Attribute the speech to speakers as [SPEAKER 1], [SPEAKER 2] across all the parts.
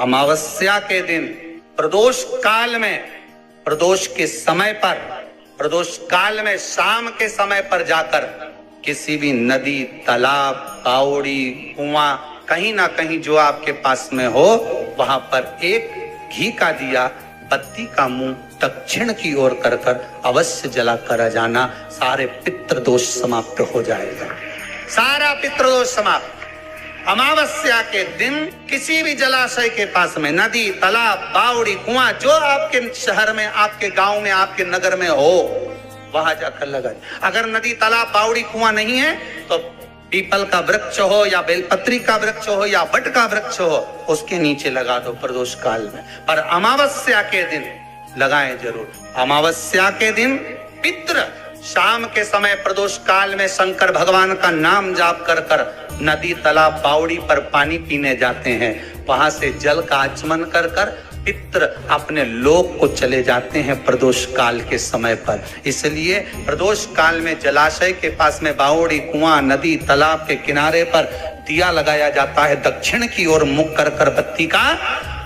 [SPEAKER 1] अमावस्या के दिन प्रदोष काल में, प्रदोष के समय पर, प्रदोष काल में शाम के समय पर जाकर किसी भी नदी, तालाब, बावड़ी, कुआं, कहीं ना कहीं जो आपके पास में हो, वहां पर एक घी का दिया, बत्ती का मुंह दक्षिण की ओर कर अवश्य जला कर जाना। सारे पितृदोष समाप्त हो जाएगा, सारा पितृदोष समाप्त। अमावस्या के दिन किसी भी जलाशय के पास में, नदी, तालाब, बावड़ी, कुआं, जो आपके शहर में, आपके गांव में, आपके नगर में हो, वहां जाकर लगा। अगर नदी, तालाब, बावड़ी, कुआं नहीं है तो पीपल का वृक्ष हो या बेलपत्री का वृक्ष हो या वट का वृक्ष हो, उसके नीचे लगा दो प्रदोष काल में। पर अमावस्या के दिन लगाएं जरूर। अमावस्या के दिन पितृ शाम के समय प्रदोष काल में शंकर भगवान का नाम जाप कर नदी, तालाब, बावड़ी पर पानी पीने जाते हैं। वहां से जल का आचमन कर पितृ अपने लोक को चले जाते हैं प्रदोष काल के समय पर। इसलिए प्रदोष काल में जलाशय के पास में, बावड़ी, कुआं, नदी, तालाब के किनारे पर दिया लगाया जाता है दक्षिण की ओर मुख कर बत्ती का।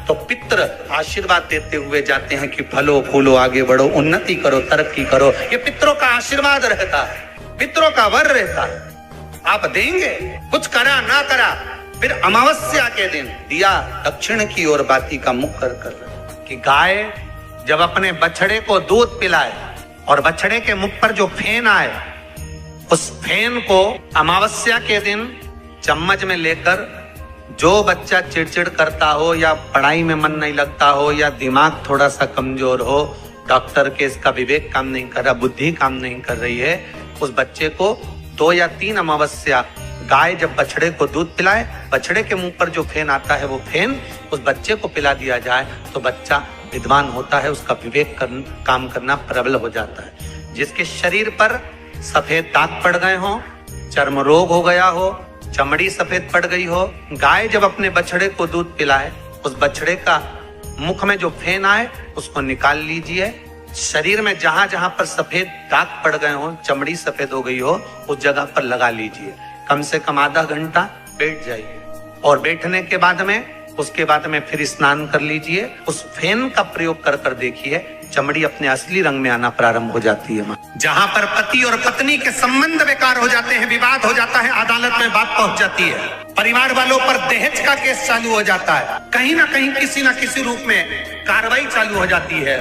[SPEAKER 1] तो पितृ आशीर्वाद देते हुए जाते हैं कि फलो फूलो, आगे बढ़ो, उन्नति करो, तरक्की करो। ये पितरों का आशीर्वाद रहता है, पितरों का वर रहता है। आप देंगे, कुछ करा ना करा, फिर अमावस्या के दिन दिया दक्षिण की ओर बाती का मुख कर कि गाय जब अपने बछड़े को दूध पिलाए और बछड़े के मुख पर जो फेन आए, उस फेन को अमावस्या के दिन चम्मच में लेकर, जो बच्चा चिड़चिड़ करता हो या पढ़ाई में मन नहीं लगता हो या दिमाग थोड़ा सा कमजोर हो, डॉक्टर के इसका विवेक काम नहीं कर रहा, बुद्धि काम नहीं कर रही है, उस बच्चे को 2 या 3 अमावस्या गाय जब बछड़े को दूध पिलाए, बछड़े के मुंह पर जो फेन आता है वो फेन उस बच्चे को पिला दिया जाए तो बच्चा विद्वान होता है, उसका विवेक काम करना प्रबल हो जाता है। जिसके शरीर पर सफेद दाग पड़ गए हो, चर्म रोग हो गया हो, चमड़ी सफेद पड़ गई हो, गाय जब अपने बछड़े को दूध पिलाए, उस बछड़े का मुख में जो फेन आए उसको निकाल लीजिए। शरीर में जहां जहां पर सफेद दाग पड़ गए हो, चमड़ी सफेद हो गई हो, उस जगह पर लगा लीजिए। कम से कम आधा घंटा बैठ जाइए और बैठने के बाद में, उसके बाद में फिर स्नान कर लीजिए। उस फेन का प्रयोग कर देखिए, चमड़ी अपने असली रंग में आना प्रारंभ हो जाती है। जहां पर पति और पत्नी के संबंध बेकार हो जाते हैं, विवाद हो जाता है, अदालत में बात पहुंच जाती है, परिवार वालों पर दहेज का केस चालू हो जाता है, कहीं ना कहीं किसी ना किसी रूप में कार्रवाई चालू हो जाती है,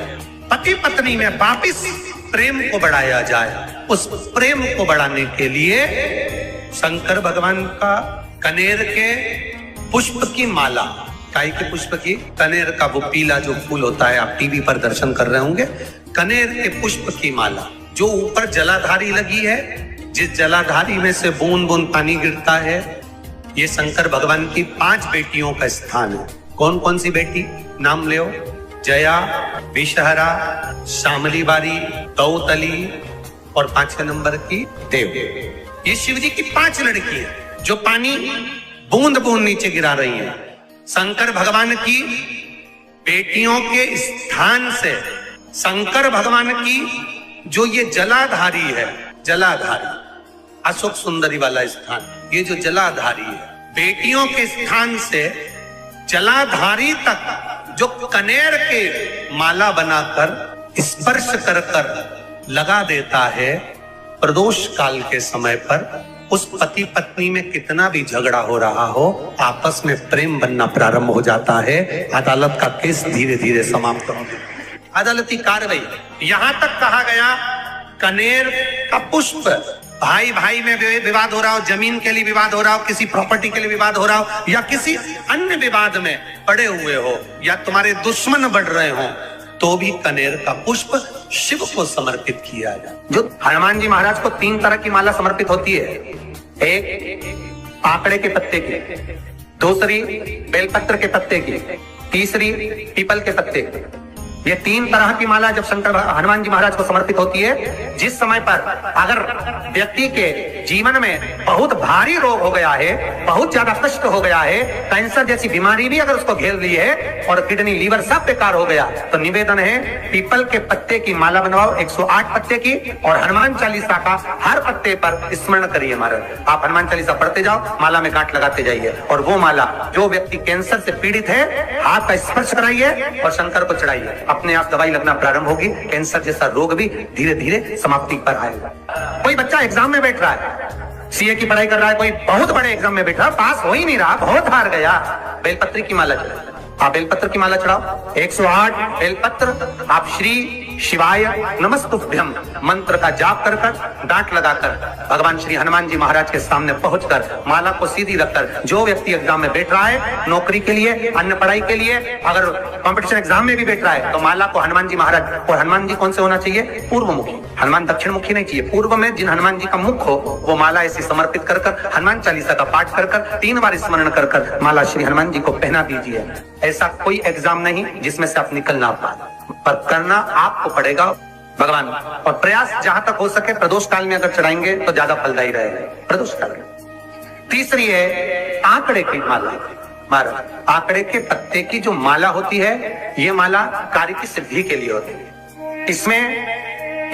[SPEAKER 1] पति पत्नी में वापिस प्रेम को बढ़ाया जाए। उस प्रेम को बढ़ाने के लिए शंकर भगवान का कनेर के पुष्प की माला, काय के पुष्प की, कनेर का वो पीला जो फूल होता है, आप टीवी पर दर्शन कर रहे होंगे, कनेर के पुष्प की माला जो ऊपर जलाधारी लगी है, जिस जलाधारी में से बूंद बूंद पानी गिरता है, ये शंकर भगवान की 5 बेटियों का स्थान है। कौन कौन सी बेटी नाम ले? जया, विषहरा, शामली बारी, तौतली और 5वें नंबर की देव। ये शिव जी की 5 लड़की है जो पानी बूंद बूंद नीचे गिरा रही है। शंकर भगवान की बेटियों के स्थान से शंकर भगवान की जो ये जलाधारी है, जलाधारी अशोक सुंदरी वाला स्थान, ये जो जलाधारी है, बेटियों के स्थान से जलाधारी तक जो कनेर के माला बनाकर स्पर्श कर लगा देता है, प्रदोष काल के समय पर उस पति पत्नी में कितना भी झगड़ा हो रहा हो, आपस में प्रेम बनना प्रारंभ हो जाता है। अदालत का केस धीरे धीरे समाप्त हो गया, अदालती कार्रवाई। यहां तक कहा गया कनेर का पुष्प, भाई भाई में विवाद हो रहा हो, जमीन के लिए विवाद हो रहा हो, किसी प्रॉपर्टी के लिए विवाद हो रहा हो, या किसी अन्य विवाद में पड़े हुए हो, या तुम्हारे दुश्मन बढ़ रहे हो, तो भी कनेर का पुष्प शिव को समर्पित किया जाए। जो हनुमान जी महाराज को 3 तरह की माला समर्पित होती है, एक आकड़े के पत्ते की, दूसरी बेलपत्र के पत्ते की, तीसरी पीपल के पत्ते की। ये 3 तरह की माला जब शंकर हनुमान जी महाराज को समर्पित होती है, जिस समय पर अगर व्यक्ति के जीवन में बहुत भारी रोग हो गया है, बहुत ज्यादा कष्ट हो गया है, कैंसर जैसी बीमारी भी अगर उसको घेर ली है और किडनी लीवर सब बेकार हो गया, तो निवेदन है पीपल के पत्ते की माला बनवाओ 108 पत्ते की, और हनुमान चालीसा का हर पत्ते पर स्मरण करिए महाराज। आप हनुमान चालीसा पढ़ते जाओ, माला में गांठ लगाते जाइए, और वो माला जो व्यक्ति कैंसर से पीड़ित है हाथ का स्पर्श कराइए और शंकर को चढ़ाइए, अपने आप दवाई लगना प्रारंभ होगी। कैंसर जैसा रोग भी धीरे धीरे समाप्ति पर आएगा। कोई बच्चा एग्जाम में बैठ रहा है, सीए की पढ़ाई कर रहा है, कोई बहुत बड़े एग्जाम में बैठा, पास हो ही नहीं रहा, बहुत हार गया, बेलपत्री की माला चढ़ाओ। आप बेलपत्र की माला चढ़ाओ, 108 बेलपत्र, आप श्री शिवाय नमस्तुभ्यम मंत्र का जाप कर गांठ लगाकर भगवान श्री हनुमान जी महाराज के सामने पहुंचकर माला को सीधी रखकर, जो व्यक्ति एग्जाम में बैठ रहा है, नौकरी के लिए, अन्य पढ़ाई के लिए, अगर कंपटीशन एग्जाम में भी बैठ रहा है, तो माला को हनुमान जी महाराज, और हनुमान जी कौन से होना चाहिए? पूर्वमुखी। हनुमान दक्षिण मुखी नहीं चाहिए, पूर्व में जिन हनुमान जी का मुख हो वो माला ऐसी समर्पित कर हनुमान चालीसा का पाठ कर 3 बार स्मरण कर माला श्री हनुमान जी को पहना दीजिए। ऐसा कोई एग्जाम नहीं जिसमें से आप निकल ना पाए, पर करना आपको पड़ेगा भगवान, और प्रयास जहां तक हो सके प्रदोष काल में अगर चढ़ाएंगे तो ज्यादा फलदायी रहेगा, प्रदोष काल में। तीसरी है आंकड़े की माला। महाराज आंकड़े के पत्ते की जो माला होती है, ये माला कार्य की सिद्धि के लिए होती है। इसमें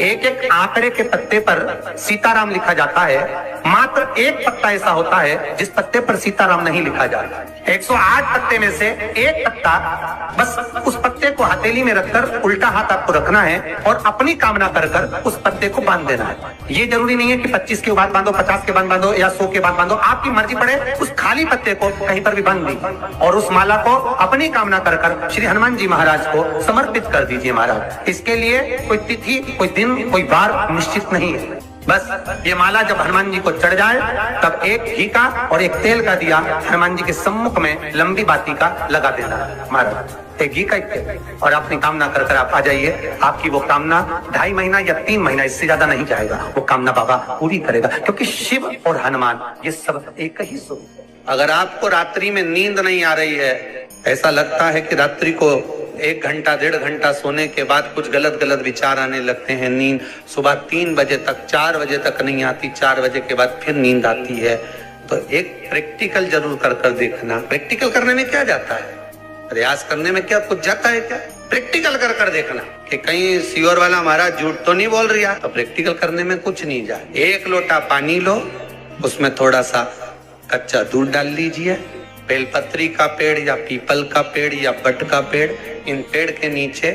[SPEAKER 1] एक एक आंकड़े के पत्ते पर सीताराम लिखा जाता है, मात्र एक पत्ता ऐसा होता है जिस पत्ते पर सीताराम नहीं लिखा जाता। 108 पत्ते में से एक पत्ता, बस उस पत्ते को हथेली में रखकर उल्टा हाथ आपको रखना है और अपनी कामना कर उस पत्ते को बांध देना है। ये जरूरी नहीं है कि 25 के बाद बांधो, 50 के बाद बांधो या 100 के बाद बांधो, आपकी मर्जी पड़े। उस खाली पत्ते को कहीं पर भी बांध दी और उस माला को अपनी कामना कर श्री हनुमान जी महाराज को समर्पित कर दीजिए महाराज। इसके लिए कोई तिथि, कोई दिन, कोई बार निश्चित नहीं है। बस ये माला जब हनुमान जी को चढ़ जाए तब एक घी का और एक तेल का दिया हनुमान जी के सम्मुख में लंबी बाती का लगा देना महाराज, एक घी का एक तेल, और अपनी कामना कर आप आ जाइए। आपकी वो कामना 2.5 महीना या 3 महीना, इससे ज्यादा नहीं जाएगा, वो कामना बाबा पूरी करेगा, क्योंकि शिव और हनुमान ये सब एक ही स्वरूप। अगर आपको रात्रि में नींद नहीं आ रही है, ऐसा लगता है कि रात्रि को 1 घंटा 1.5 घंटा सोने के बाद कुछ गलत विचार आने लगते हैं, नींद सुबह 3 बजे तक 4 बजे तक नहीं आती, 4 बजे के बाद फिर नींद आती है, तो एक प्रैक्टिकल जरूर कर देखना। प्रैक्टिकल करने में क्या जाता है, प्रयास करने में क्या कुछ जाता है क्या? प्रैक्टिकल कर देखना कि कहीं सीओर वाला महाराज झूठ तो नहीं बोल रहा, तो प्रैक्टिकल करने में कुछ नहीं जाए। 1 लोटा पानी लो, उसमें थोड़ा सा कच्चा दूध डाल लीजिए, बेलपत्री का पेड़ या पीपल का पेड़ या बट का पेड़, इन पेड़ के नीचे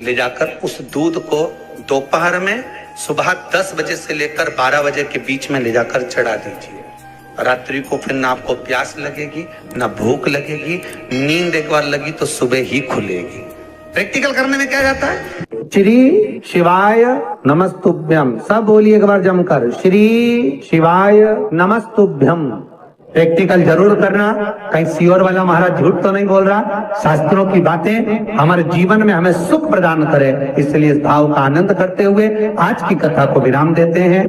[SPEAKER 1] ले जाकर उस दूध को दोपहर में सुबह 10 बजे से लेकर 12 बजे के बीच में ले जाकर चढ़ा दीजिए। रात्रि को फिर ना आपको प्यास लगेगी, ना भूख लगेगी, नींद एक बार लगी तो सुबह ही खुलेगी। प्रैक्टिकल करने में क्या जाता है? श्री शिवाय नमस्तुभ्यम, सब बोलिए एक बार जमकर, श्री शिवाय नमस्तुभ्यम। प्रैक्टिकल जरूर करना, कहीं सीओर वाला महाराज झूठ तो नहीं बोल रहा। शास्त्रों की बातें हमारे जीवन में हमें सुख प्रदान करे, इसलिए इस भाव का आनंद करते हुए आज की कथा को विराम देते हैं।